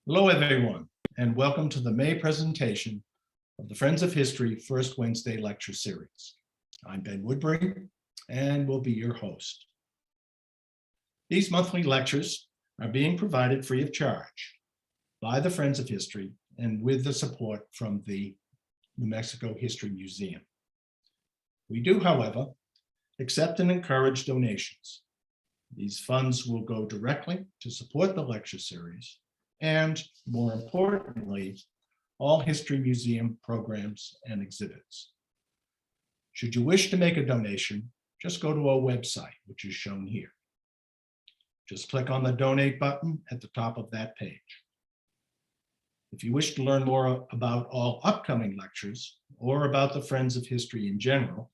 Hello, everyone, and welcome to the May presentation of the Friends of History First Wednesday Lecture Series. I'm Ben Woodbury, and will be your host. These monthly lectures are being provided free of charge by the Friends of History and with the support from the New Mexico History Museum. We do, however, accept and encourage donations. These funds will go directly to support the lecture series and, more importantly, all History Museum programs and exhibits. Should you wish to make a donation, just go to our website, which is shown here. Just click on the donate button at the top of that page. If you wish to learn more about all upcoming lectures or about the Friends of History in general,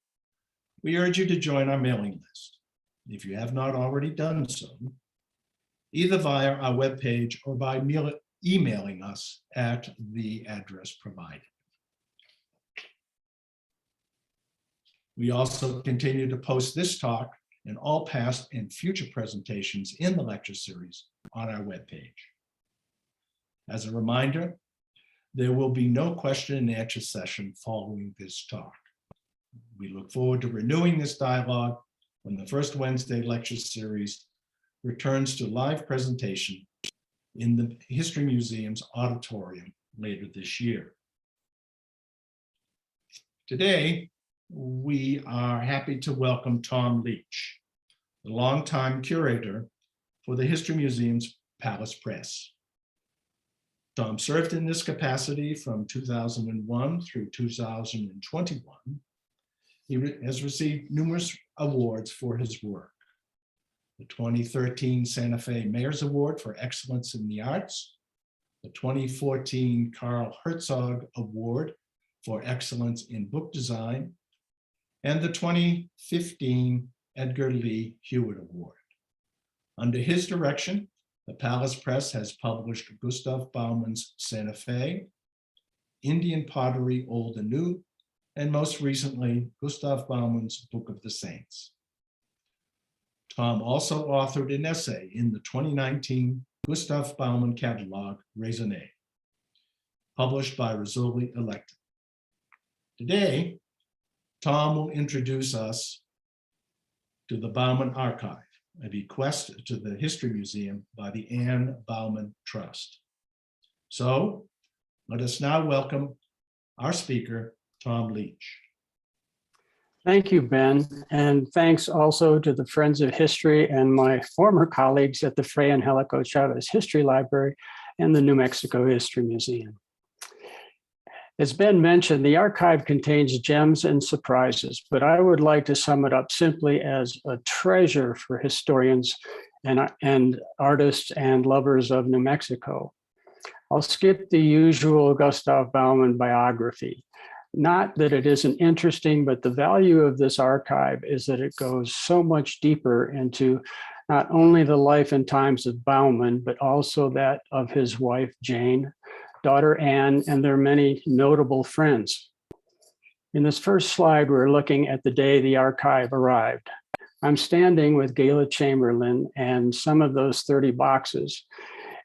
we urge you to join our mailing list. If you have not already done so, either via our webpage or by emailing us at the address provided. We also continue to post this talk and all past and future presentations in the lecture series on our webpage. As a reminder, there will be no question and answer session following this talk. We look forward to renewing this dialogue when the First Wednesday Lecture Series returns to live presentation in the History Museum's auditorium later this year. Today, we are happy to welcome Tom Leach, the longtime curator for the History Museum's Palace Press. Tom served in this capacity from 2001 through 2021. He has received numerous awards for his work. The 2013 Santa Fe Mayor's Award for Excellence in the Arts, the 2014 Carl Herzog Award for Excellence in Book Design, and the 2015 Edgar Lee Hewitt Award. Under his direction, the Palace Press has published Gustave Baumann's Santa Fe, Indian Pottery Old and New, and most recently, Gustave Baumann's Book of the Saints. Tom also authored an essay in the 2019 Gustave Baumann Catalogued Raisonné, published by Rizzoli Electric. Today, Tom will introduce us to the Bauman Archive, a bequest to the History Museum by the Ann Baumann Trust. So, let us now welcome our speaker, Tom Leach. Thank you, Ben, and thanks also to the Friends of History and my former colleagues at the Fray and Angelico Chavez History Library and the New Mexico History Museum. As Ben mentioned, the archive contains gems and surprises, but I would like to sum it up simply as a treasure for historians and artists and lovers of New Mexico. I'll skip the usual Gustave Baumann biography. Not that it isn't interesting, but the value of this archive is that it goes so much deeper into not only the life and times of Bauman, but also that of his wife, Jane, daughter, Ann, and their many notable friends. In this first slide, we're looking at the day the archive arrived. I'm standing with Gayla Chamberlain and some of those 30 boxes.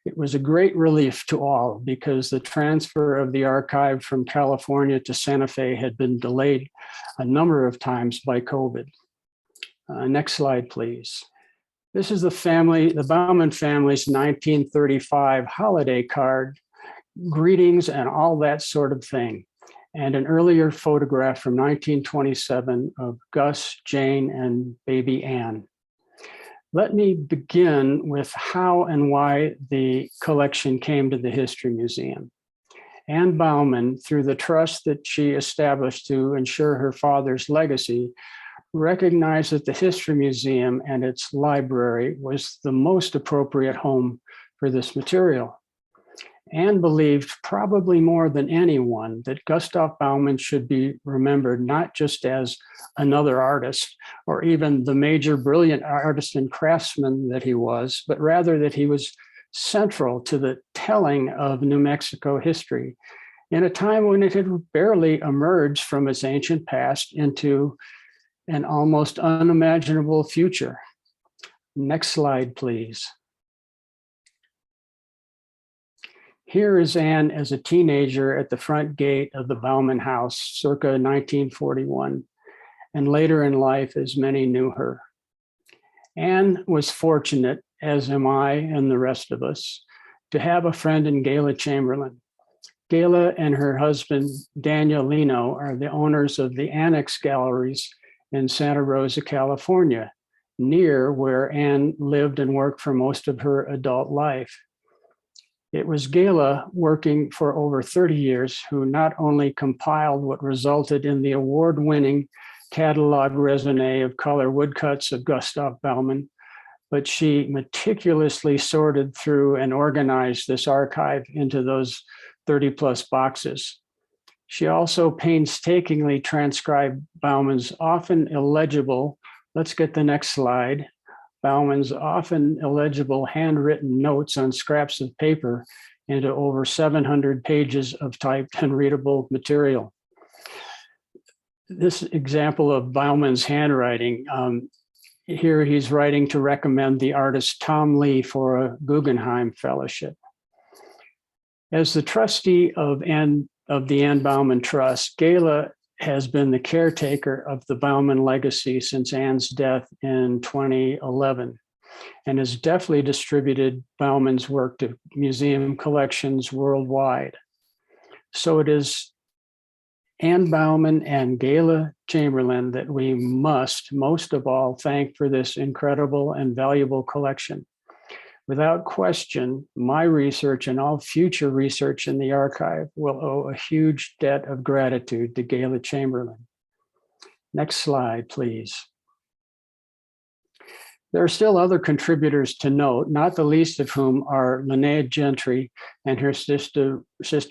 It was a great relief to all because the transfer of the archive from California to Santa Fe had been delayed a number of times by COVID. Next slide, please. This is the Bauman family's 1935 holiday card, greetings and all that sort of thing, and an earlier photograph from 1927 of Gus, Jane, and baby Ann. Let me begin with how and why the collection came to the History Museum. Ann Baumann, through the trust that she established to ensure her father's legacy, recognized that the History Museum and its library was the most appropriate home for this material. Anne believed, probably more than anyone, that Gustave Baumann should be remembered not just as another artist or even the major brilliant artist and craftsman that he was, but rather that he was central to the telling of New Mexico history in a time when it had barely emerged from its ancient past into an almost unimaginable future. Next slide, please. Here is Anne as a teenager at the front gate of the Bauman house, circa 1941, and later in life as many knew her. Anne was fortunate, as am I and the rest of us, to have a friend in Gala Chamberlain. Gala and her husband, Daniel Lino, are the owners of the Annex Galleries in Santa Rosa, California, near where Anne lived and worked for most of her adult life. It was Gala, working for over 30 years, who not only compiled what resulted in the award-winning catalog raisonné of color woodcuts of Gustave Baumann, but she meticulously sorted through and organized this archive into those 30-plus boxes. She also painstakingly transcribed Baumann's often illegible, let's get the next slide, Baumann's often illegible handwritten notes on scraps of paper into over 700 pages of typed and readable material. This example of Baumann's handwriting, here he's writing to recommend the artist Tom Lee for a Guggenheim Fellowship. As the trustee of the Ann Baumann Trust, Gala has been the caretaker of the Baumann legacy since Ann's death in 2011, and has deftly distributed Baumann's work to museum collections worldwide. So it is Ann Baumann and Gala Chamberlain that we must, most of all, thank for this incredible and valuable collection. Without question, my research and all future research in the archive will owe a huge debt of gratitude to Gala Chamberlain. Next slide, please. There are still other contributors to note, not the least of whom are Linnea Gentry and her sister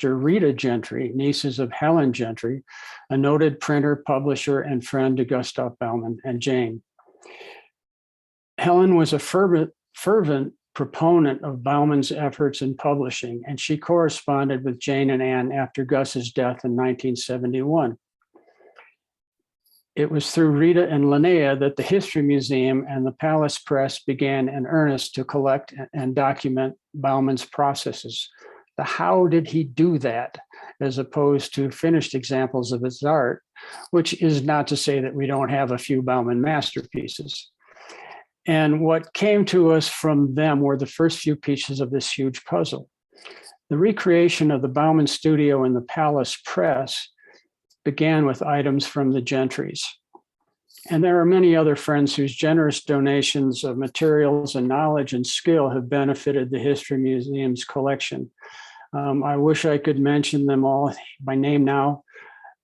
Rita Gentry, nieces of Helen Gentry, a noted printer, publisher, and friend to Gustave Baumann and Jane. Helen was a fervent proponent of Baumann's efforts in publishing, and she corresponded with Jane and Anne after Gus's death in 1971. It was through Rita and Linnea that the History Museum and the Palace Press began in earnest to collect and document Baumann's processes. The how did he do that, as opposed to finished examples of his art, which is not to say that we don't have a few Baumann masterpieces. And what came to us from them were the first few pieces of this huge puzzle. The recreation of the Baumann studio in the Palace Press began with items from the Gentrys. And there are many other friends whose generous donations of materials and knowledge and skill have benefited the History Museum's collection. I wish I could mention them all by name now,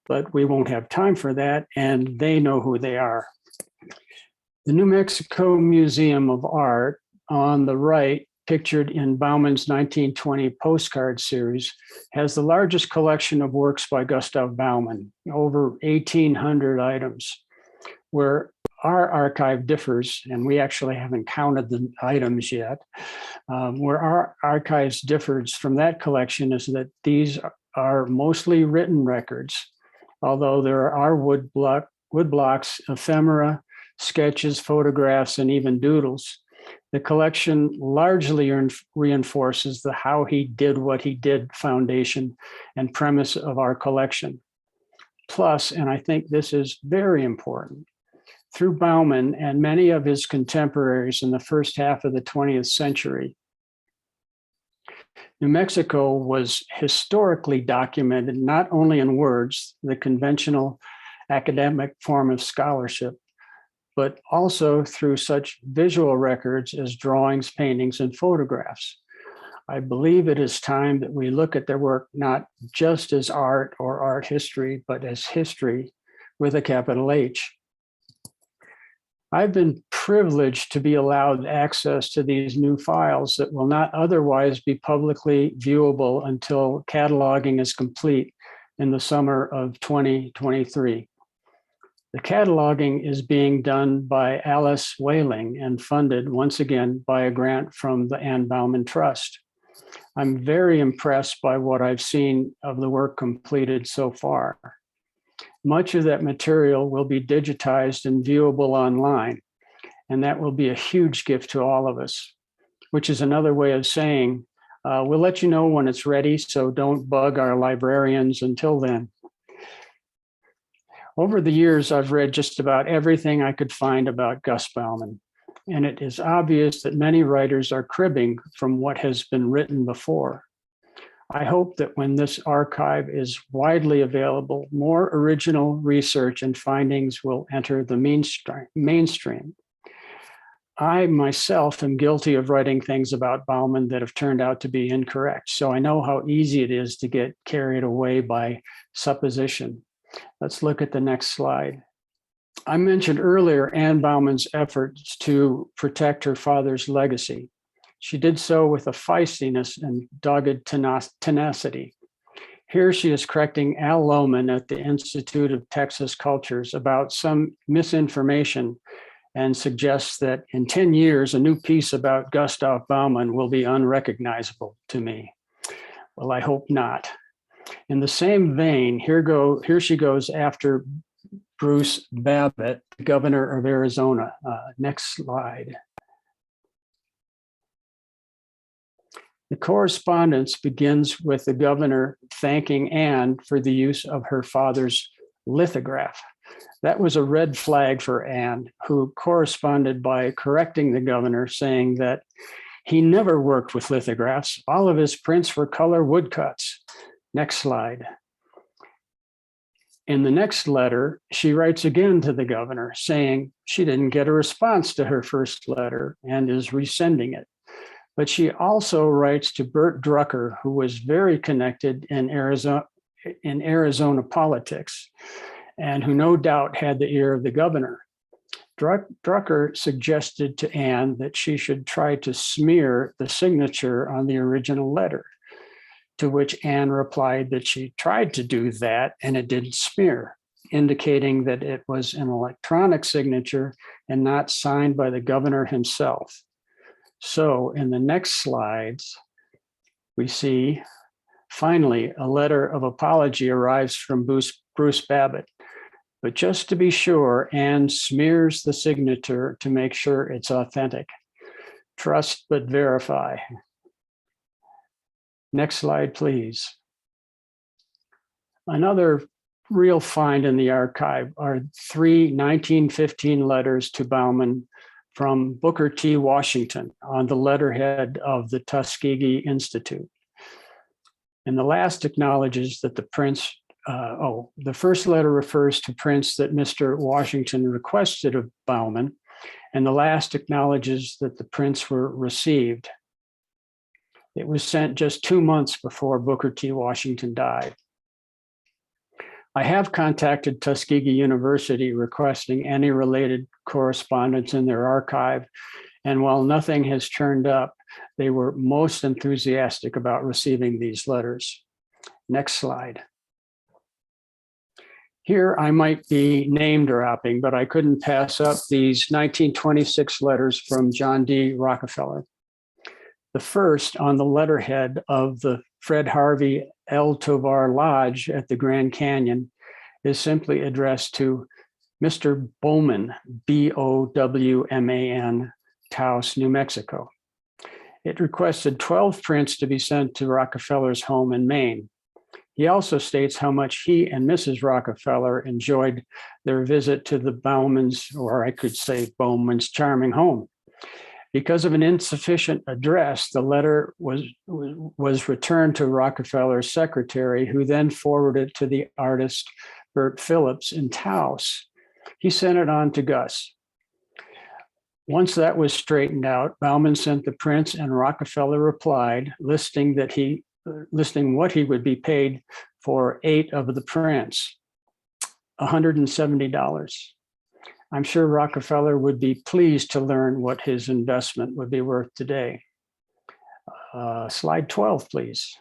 but we won't have time for that, and they know who they are. The New Mexico Museum of Art, on the right, pictured in Baumann's 1920 postcard series, has the largest collection of works by Gustave Baumann, over 1,800 items. Where our archive differs, and we actually haven't counted the items yet, where our archives differs from that collection is that these are mostly written records, although there are woodblocks, ephemera, sketches, photographs, and even doodles. The collection largely reinforces the how he did what he did foundation and premise of our collection. Plus, and I think this is very important, through Baumann and many of his contemporaries in the first half of the 20th century, New Mexico was historically documented not only in words, the conventional academic form of scholarship, but also through such visual records as drawings, paintings, and photographs. I believe it is time that we look at their work not just as art or art history, but as history with a capital H. I've been privileged to be allowed access to these new files that will not otherwise be publicly viewable until cataloging is complete in the summer of 2023. The cataloging is being done by Alice Whaling and funded once again by a grant from the Ann Baumann Trust. I'm very impressed by what I've seen of the work completed so far. Much of that material will be digitized and viewable online, and that will be a huge gift to all of us, which is another way of saying We'll let you know when it's ready, so don't bug our librarians until then. Over the years, I've read just about everything I could find about Gus Bauman, and it is obvious that many writers are cribbing from what has been written before. I hope that when this archive is widely available, more original research and findings will enter the mainstream. I myself am guilty of writing things about Bauman that have turned out to be incorrect, so I know how easy it is to get carried away by supposition. Let's look at the next slide. I mentioned earlier Ann Baumann's efforts to protect her father's legacy. She did so with a feistiness and dogged tenacity. Here she is correcting Al Lohman at the Institute of Texas Cultures about some misinformation and suggests that in 10 years, a new piece about Gustave Baumann will be unrecognizable to me. Well, I hope not. In the same vein, here she goes after Bruce Babbitt, governor of Arizona. Next slide. The correspondence begins with the governor thanking Anne for the use of her father's lithograph. That was a red flag for Anne, who corresponded by correcting the governor, saying that he never worked with lithographs. All of his prints were color woodcuts. Next slide. In the next letter, she writes again to the governor, saying she didn't get a response to her first letter and is resending it. But she also writes to Bert Drucker, who was very connected in Arizona politics, and who no doubt had the ear of the governor. Drucker suggested to Anne that she should try to smear the signature on the original letter, to which Anne replied that she tried to do that and it didn't smear, indicating that it was an electronic signature and not signed by the governor himself. So in the next slides, we see finally a letter of apology arrives from Bruce Babbitt. But just to be sure, Anne smears the signature to make sure it's authentic. Trust but verify. Next slide, please. Another real find in the archive are 3 1915 letters to Bauman from Booker T. Washington on the letterhead of the Tuskegee Institute. And the last acknowledges that the prints, the first letter refers to prints that Mr. Washington requested of Bauman, and the last acknowledges that the prints were received. It was sent just 2 months before Booker T. Washington died. I have contacted Tuskegee University requesting any related correspondence in their archive, and while nothing has turned up, they were most enthusiastic about receiving these letters. Next slide. Here I might be name dropping, but I couldn't pass up these 1926 letters from John D Rockefeller. The first on the letterhead of the Fred Harvey El Tovar Lodge at the Grand Canyon is simply addressed to Mr. Bauman, B-O-W-M-A-N, Taos, New Mexico. It requested 12 prints to be sent to Rockefeller's home in Maine. He also states how much he and Mrs. Rockefeller enjoyed their visit to the Baumans, or I could say Bauman's charming home. Because of an insufficient address, the letter was returned to Rockefeller's secretary, who then forwarded it to the artist Bert Phillips in Taos. He sent it on to Gus. Once that was straightened out, Bauman sent the prints and Rockefeller replied, listing what he would be paid for 8 of the prints, $170. I'm sure Rockefeller would be pleased to learn what his investment would be worth today. Slide 12, please.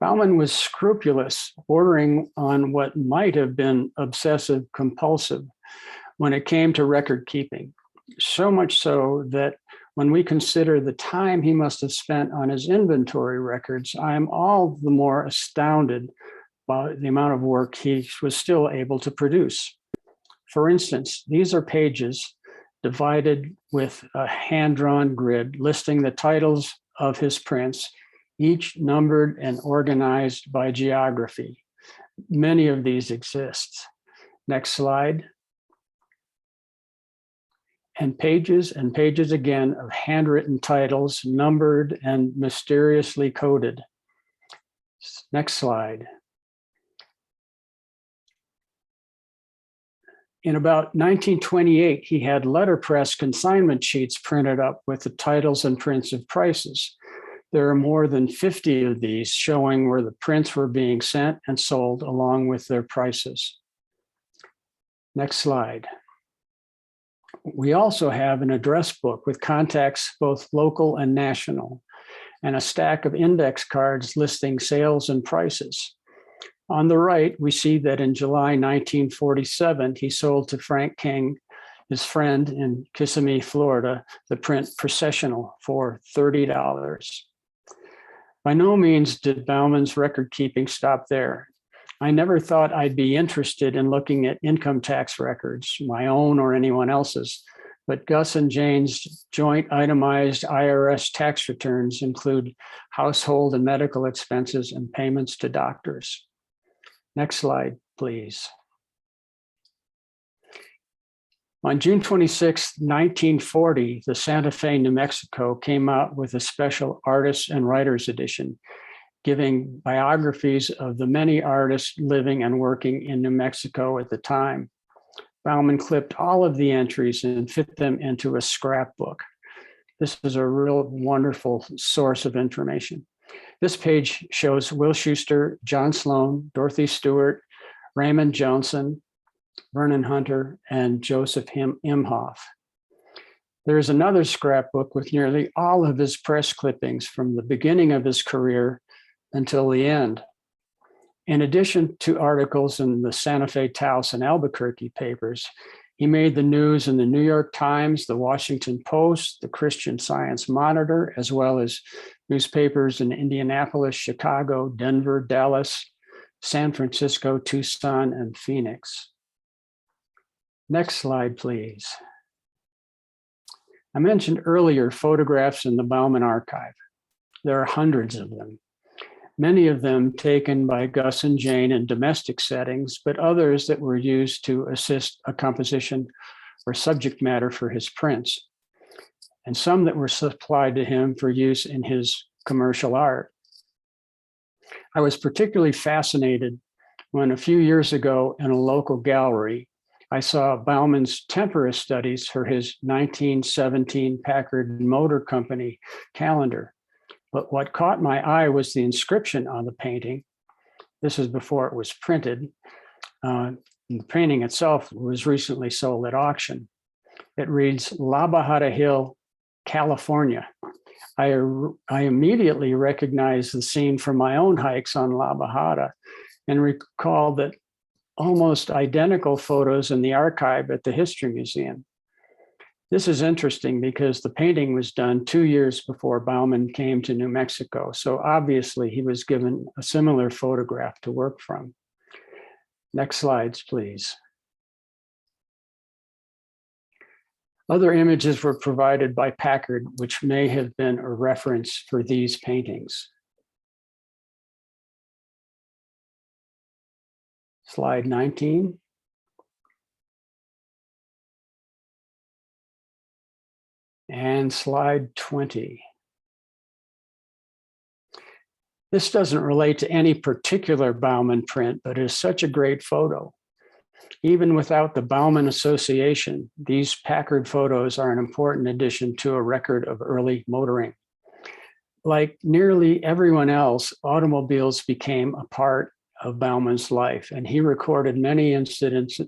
Bauman was scrupulous, bordering on what might have been obsessive compulsive when it came to record keeping. So much so that when we consider the time he must have spent on his inventory records, I am all the more astounded by the amount of work he was still able to produce. For instance, these are pages divided with a hand-drawn grid listing the titles of his prints, each numbered and organized by geography. Many of these exist. Next slide. And pages again of handwritten titles, numbered and mysteriously coded. Next slide. In about 1928, he had letterpress consignment sheets printed up with the titles and prints of prices. There are more than 50 of these showing where the prints were being sent and sold along with their prices. Next slide. We also have an address book with contacts both local and national, and a stack of index cards listing sales and prices. On the right, we see that in July 1947, he sold to Frank King, his friend in Kissimmee, Florida, the print Processional for $30. By no means did Bauman's record keeping stop there. I never thought I'd be interested in looking at income tax records, my own or anyone else's, but Gus and Jane's joint itemized IRS tax returns include household and medical expenses and payments to doctors. Next slide, please. On June 26, 1940, the Santa Fe, New Mexico came out with a special artists and writers edition, giving biographies of the many artists living and working in New Mexico at the time. Bauman clipped all of the entries and fit them into a scrapbook. This is a real wonderful source of information. This page shows Will Schuster, John Sloan, Dorothy Stewart, Raymond Johnson, Vernon Hunter, and Joseph Imhoff. There is another scrapbook with nearly all of his press clippings from the beginning of his career until the end. In addition to articles in the Santa Fe, Taos, and Albuquerque papers, he made the news in the New York Times, the Washington Post, the Christian Science Monitor, as well as newspapers in Indianapolis, Chicago, Denver, Dallas, San Francisco, Tucson, and Phoenix. Next slide, please. I mentioned earlier photographs in the Bauman archive. There are hundreds of them, many of them taken by Gus and Jane in domestic settings, but others that were used to assist a composition or subject matter for his prints, and some that were supplied to him for use in his commercial art. I was particularly fascinated when a few years ago in a local gallery, I saw Bauman's tempera studies for his 1917 Packard Motor Company calendar. But what caught my eye was the inscription on the painting. This is before it was printed. The painting itself was recently sold at auction. It reads, La Bajada Hill, California. I immediately recognized the scene from my own hikes on La Bajada and recalled that almost identical photos in the archive at the History Museum. This is interesting because the painting was done 2 years before Bauman came to New Mexico. So obviously he was given a similar photograph to work from. Next slides, please. Other images were provided by Packard, which may have been a reference for these paintings. Slide 19. And slide 20. This doesn't relate to any particular Bauman print, but is such a great photo. Even without the Bauman association, these Packard photos are an important addition to a record of early motoring. Like nearly everyone else, automobiles became a part of Bauman's life, and he recorded many incidents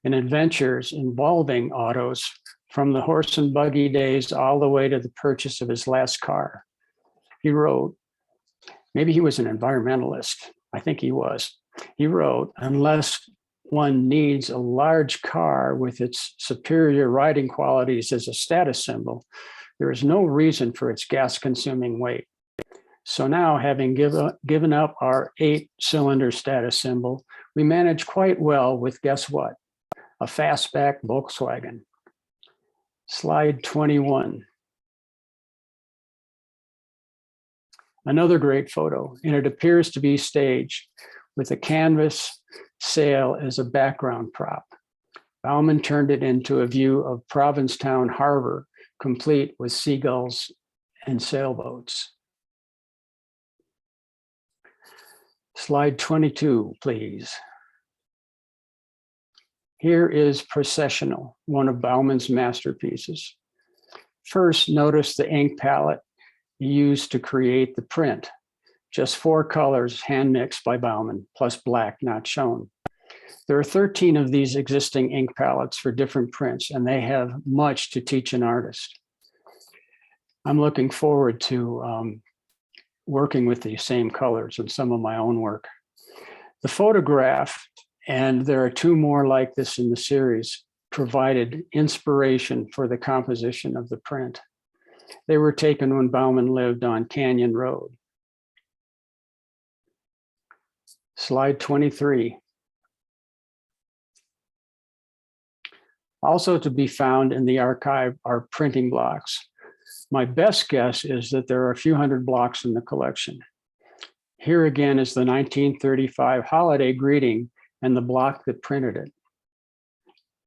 and adventures involving autos, from the horse and buggy days all the way to the purchase of his last car. He wrote, maybe he was an environmentalist, I think he was. He wrote, unless one needs a large car with its superior riding qualities as a status symbol, there is no reason for its gas-consuming weight. So now, having given up our 8-cylinder status symbol, we manage quite well with, guess what? A fastback Volkswagen. Slide 21. Another great photo, and it appears to be staged with a canvas sail as a background prop. Bauman turned it into a view of Provincetown Harbor, complete with seagulls and sailboats. Slide 22, please. Here is Processional, one of Bauman's masterpieces. First, notice the ink palette used to create the print. Just 4 colors hand-mixed by Bauman, plus black not shown. There are 13 of these existing ink palettes for different prints, and they have much to teach an artist. I'm looking forward to working with these same colors in some of my own work. The photograph, and there are 2 more like this in the series, provided inspiration for the composition of the print. They were taken when Bauman lived on Canyon Road. Slide 23. Also to be found in the archive are printing blocks. My best guess is that there are a few hundred blocks in the collection. Here again is the 1935 holiday greeting and the block that printed it.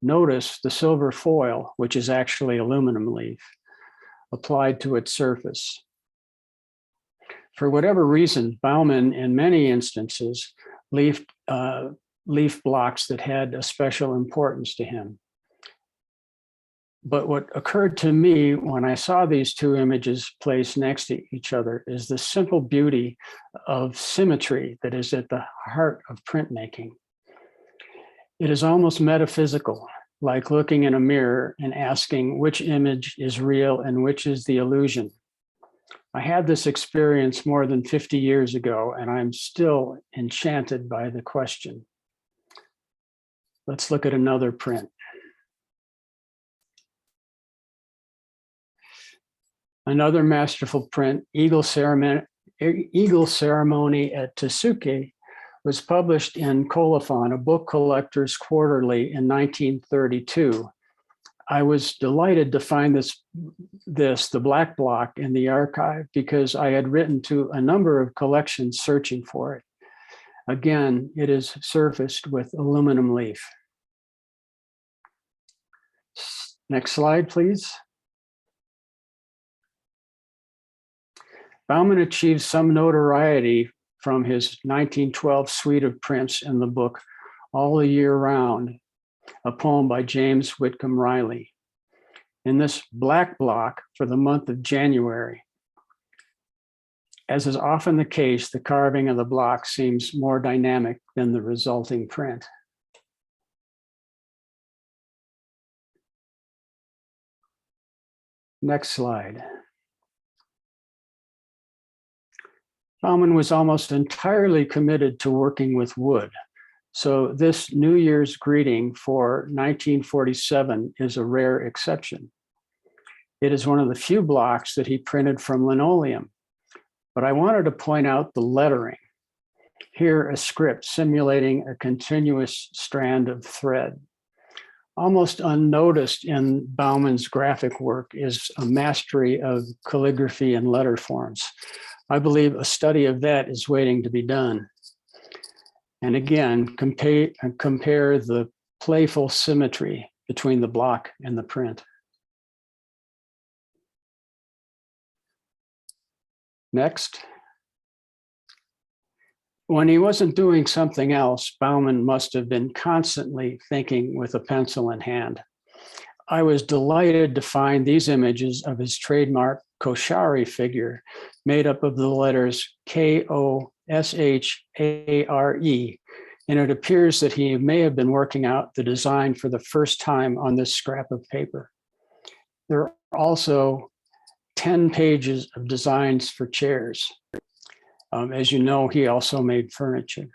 Notice the silver foil, which is actually aluminum leaf, applied to its surface. For whatever reason, Bauman, in many instances, leaf blocks that had a special importance to him. But what occurred to me when I saw these 2 images placed next to each other is the simple beauty of symmetry that is at the heart of printmaking. It is almost metaphysical, like looking in a mirror and asking which image is real and which is the illusion. I had this experience more than 50 years ago, and I'm still enchanted by the question. Let's look at another print. Another masterful print, Eagle Ceremony at Tsuke, was published in Colophon, a book collector's quarterly, in 1932. I was delighted to find the black block in the archive because I had written to a number of collections searching for it. Again, it is surfaced with aluminum leaf. Next slide, please. Bauman achieved some notoriety from his 1912 suite of prints in the book All the Year Round, a poem by James Whitcomb Riley. In this black block for the month of January, as is often the case, the carving of the block seems more dynamic than the resulting print. Next slide. Bauman was almost entirely committed to working with wood. So this New Year's greeting for 1947 is a rare exception. It is one of the few blocks that he printed from linoleum. But I wanted to point out the lettering. Here, a script simulating a continuous strand of thread. Almost unnoticed in Bauman's graphic work is a mastery of calligraphy and letter forms. I believe a study of that is waiting to be done. And again, compare the playful symmetry between the block and the print. Next. When he wasn't doing something else, Bauman must have been constantly thinking with a pencil in hand. I was delighted to find these images of his trademark Koshari figure made up of the letters Koshare, and it appears that he may have been working out the design for the first time on this scrap of paper. There are also 10 pages of designs for chairs. As you know, he also made furniture.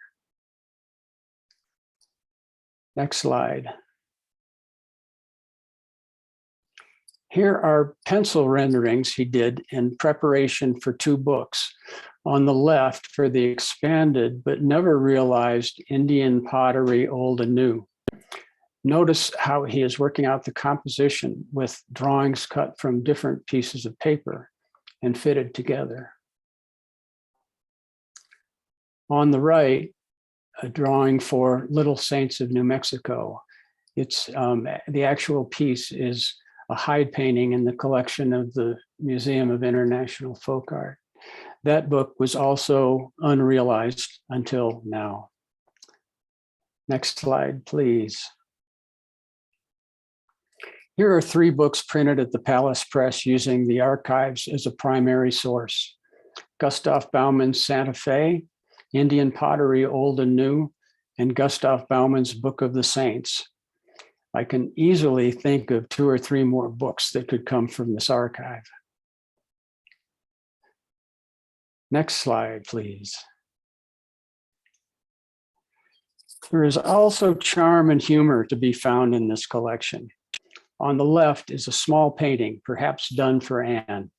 Next slide. Here are pencil renderings he did in preparation for 2 books. On the left, for the expanded but never realized Indian pottery old and new. Notice how he is working out the composition with drawings cut from different pieces of paper and fitted together. On the right, a drawing for Little Saints of New Mexico. It's the actual piece is a hide painting in the collection of the Museum of International Folk Art. That book was also unrealized until now. Next slide, please. Here are 3 books printed at the Palace Press using the archives as a primary source. Gustave Baumann's Santa Fe, Indian Pottery Old and New, and Gustave Baumann's Book of the Saints. I can easily think of 2 or 3 more books that could come from this archive. Next slide, please. There is also charm and humor to be found in this collection. On the left is a small painting, perhaps done for Anne.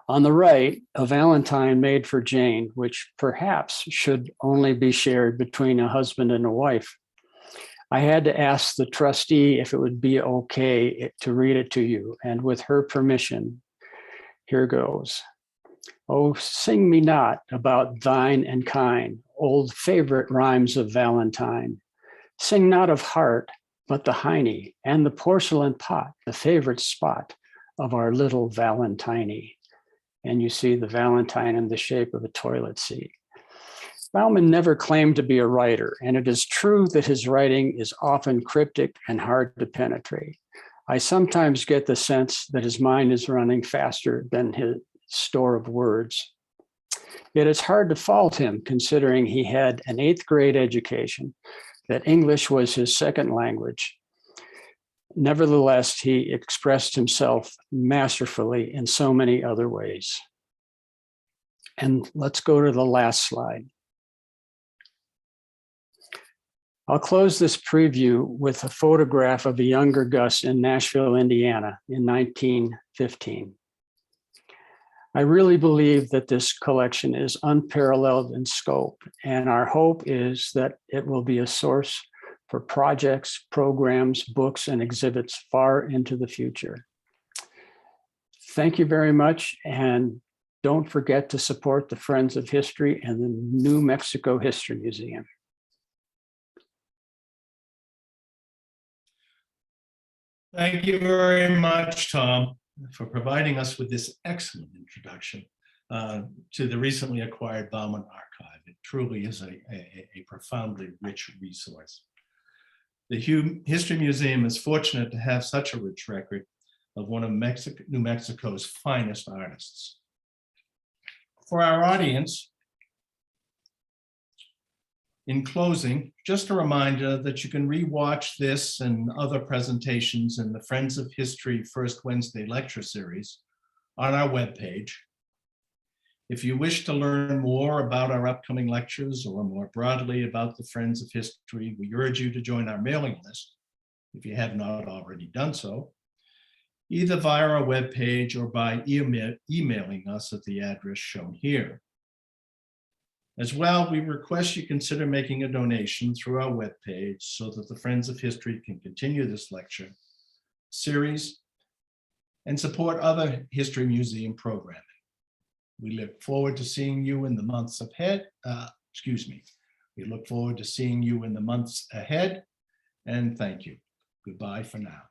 On the right, a Valentine made for Jane, which perhaps should only be shared between a husband and a wife. I had to ask the trustee if it would be okay to read it to you, and with her permission, here goes. Oh, sing me not about thine and kind, old favorite rhymes of Valentine. Sing not of heart, but the hiney and the porcelain pot, the favorite spot of our little Valentiny. And you see the Valentine in the shape of a toilet seat. Bauman never claimed to be a writer, and it is true that his writing is often cryptic and hard to penetrate. I sometimes get the sense that his mind is running faster than his store of words. Yet it's hard to fault him, considering he had an 8th grade education, that English was his second language. Nevertheless, he expressed himself masterfully in so many other ways. And let's go to the last slide. I'll close this preview with a photograph of a younger Gus in Nashville, Indiana in 1915. I really believe that this collection is unparalleled in scope, and our hope is that it will be a source for projects, programs, books, and exhibits far into the future. Thank you very much, and don't forget to support the Friends of History and the New Mexico History Museum. Thank you very much, Tom, for providing us with this excellent introduction to the recently acquired Bauman archive. It truly is a profoundly rich resource. The History Museum is fortunate to have such a rich record of one of New Mexico's finest artists. For our audience, in closing, just a reminder that you can rewatch this and other presentations in the Friends of History First Wednesday lecture series on our webpage. If you wish to learn more about our upcoming lectures or more broadly about the Friends of History, we urge you to join our mailing list if you have not already done so, either via our webpage or by emailing us at the address shown here. As well, we request you consider making a donation through our webpage so that the Friends of History can continue this lecture series and support other History Museum programming. We look forward to seeing you in the months ahead. We look forward to seeing you in the months ahead, and thank you. Goodbye for now.